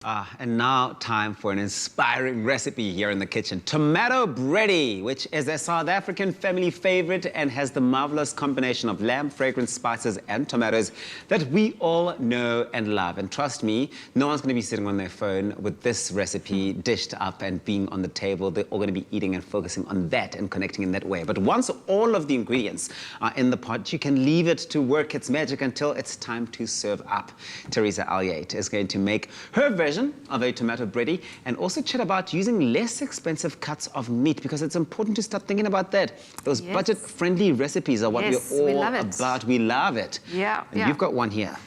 And now time for an inspiring recipe here in the kitchen. Tomato Bredie, which is a South African family favorite and has the marvelous combination of lamb, fragrant spices and tomatoes that we all know and love. And trust me, no one's going to be sitting on their phone with this recipe dished up and being on the table. They're all going to be eating and focusing on that and connecting in that way. But once all of the ingredients are in the pot, you can leave it to work its magic until it's time to serve up. Teresa is going to make her version of a tomato Bredie and also chat about using less expensive cuts of meat, because it's important to start thinking about that. Those budget-friendly recipes are what we're all about. We love it. Yeah. And you've got one here.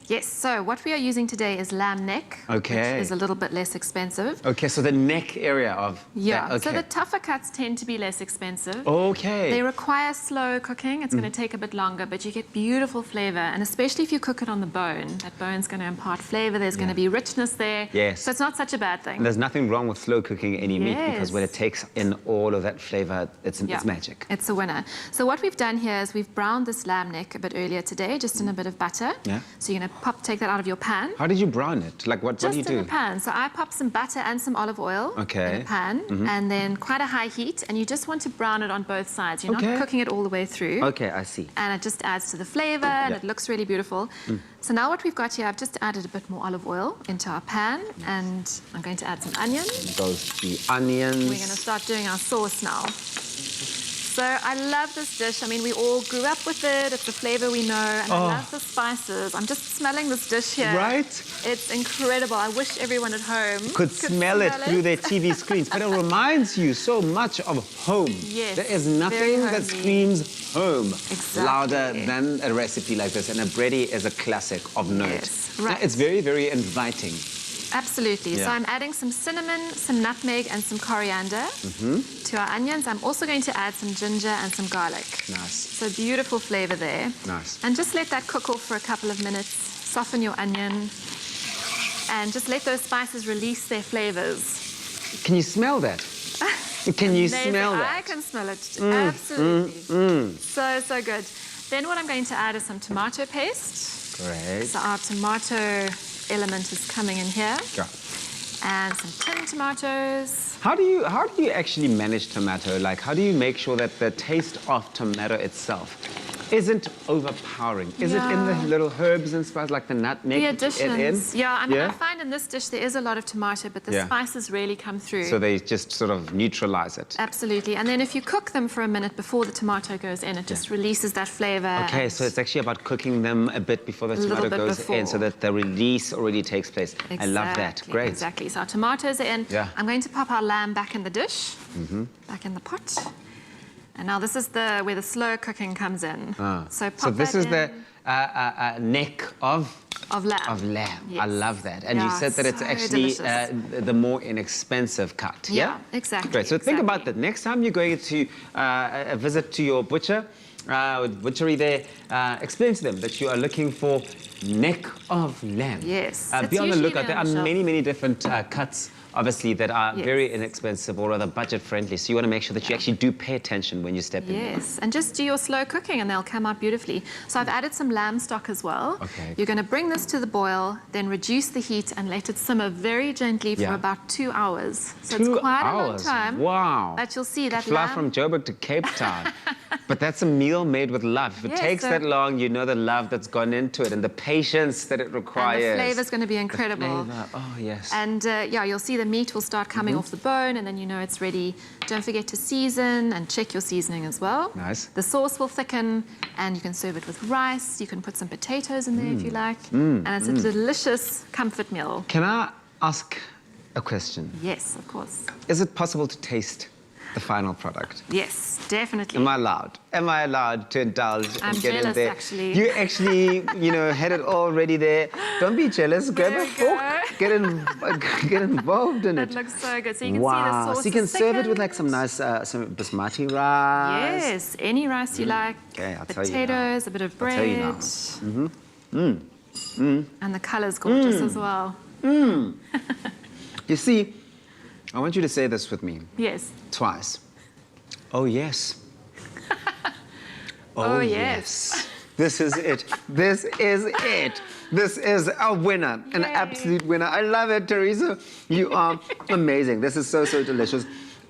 Yes, so what we are using today is lamb neck, which is a little bit less expensive. Okay, so the neck area of that, so the tougher cuts tend to be less expensive. Okay. They require slow cooking. It's going to take a bit longer, but you get beautiful flavor, and especially if you cook it on the bone, that bone's going to impart flavor. There's going to be richness there. Yes. So it's not such a bad thing. And there's nothing wrong with slow cooking any meat, because when it takes in all of that flavor, it's magic. It's a winner. So what we've done here is we've browned this lamb neck a bit earlier today, just in a bit of butter. Yeah. So you're going to take that out of your pan. How did you brown it? Like what do you do? Just in the pan. So I pop some butter and some olive oil in a pan, and then quite a high heat, and you just want to brown it on both sides. You're not cooking it all the way through. Okay, I see. And it just adds to the flavor, and it looks really beautiful. So now what we've got here, I've just added a bit more olive oil into our pan, and I'm going to add some onions. Those the onions. We're going to start doing our sauce now. So I love this dish. I mean, we all grew up with it. It's a flavor we know. And I love the spices. I'm just smelling this dish here. Right? It's incredible. I wish everyone at home could smell it through their TV screens. But it reminds you so much of home. Yes. There is nothing that screams home louder than a recipe like this. And a Bredie is a classic of note. Yes, right. It's very, very inviting. Absolutely. So I'm adding some cinnamon, some nutmeg, and some coriander to our onions. I'm also going to add some ginger and some garlic. Nice. So beautiful flavor there. Nice. And just let that cook off for a couple of minutes. Soften your onion. And just let those spices release their flavors. Can you smell that? Can you smell that? I can smell it. Absolutely. So good. Then what I'm going to add is some tomato paste. Great. So our tomato element is coming in here. Yeah. And some tinned tomatoes. How do you actually manage tomato? Like, how do you make sure that the taste of tomato itself isn't overpowering? Is it in the little herbs and spices like the nutmeg? The additions. I mean, I find in this dish there is a lot of tomato, but the spices really come through. So they just sort of neutralize it. Absolutely. And then if you cook them for a minute before the tomato goes in, it just releases that flavor. Okay, so it's actually about cooking them a bit before the tomato goes in, so that the release already takes place. Exactly. I love that. Great. Exactly. So our tomatoes are in. I'm going to pop our lamb back in the dish, back in the pot. And now this is where the slow cooking comes in. So this is the neck of lamb. Yes. I love that. And you said that it's actually the more inexpensive cut. Yeah, exactly. Great. So think about that. Next time you're going to a visit to your butcher, butchery there, explain to them that you are looking for neck of lamb. Yes. Be on the lookout. There are many different cuts, obviously, that are very inexpensive or rather budget-friendly. So you want to make sure that you actually do pay attention when you step in. Yes, and just do your slow cooking and they'll come out beautifully. So I've added some lamb stock as well. Okay. You're going to bring this to the boil, then reduce the heat and let it simmer very gently for about 2 hours. So it's quite a long time. Wow. But you'll see that fly from Joburg to Cape Town. But that's a meal made with love. If it takes that long, you know the love that's gone into it and the patience that it requires. And the flavor's going to be incredible. The flavor. Oh, yes. And you'll see the meat will start coming off the bone, and then you know it's ready. Don't forget to season and check your seasoning as well. Nice. The sauce will thicken, and you can serve it with rice. You can put some potatoes in there if you like. And it's a delicious comfort meal. Can I ask a question? Yes, of course. Is it possible to taste the final product? Yes, definitely. Am I allowed? Am I allowed to indulge and get in there? Actually. You actually, had it all ready there. Don't be jealous. Grab a fork. Get involved in it. That looks so good. So you can see the sauce. So you can serve it with like some nice some basmati rice. Yes, any rice you like. Okay, I'll tell you potatoes, a bit of bread. I'll tell you now. And the color's gorgeous as well. You see, I want you to say this with me. Yes. Twice. Oh, yes. Oh, yes. This is it. This is it. This is a winner, an absolute winner. I love it, Teresa. You are amazing. This is so, so delicious.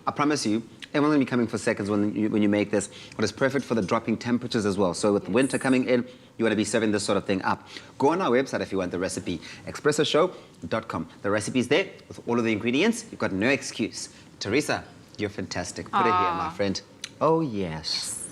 I promise you, everyone's gonna be coming for seconds when you make this. But it's perfect for the dropping temperatures as well. So with winter coming in, you want to be serving this sort of thing up. Go on our website if you want the recipe, expressoshow.com. The recipe's there with all of the ingredients. You've got no excuse. Teresa, you're fantastic. Put it here, my friend. Oh, yes.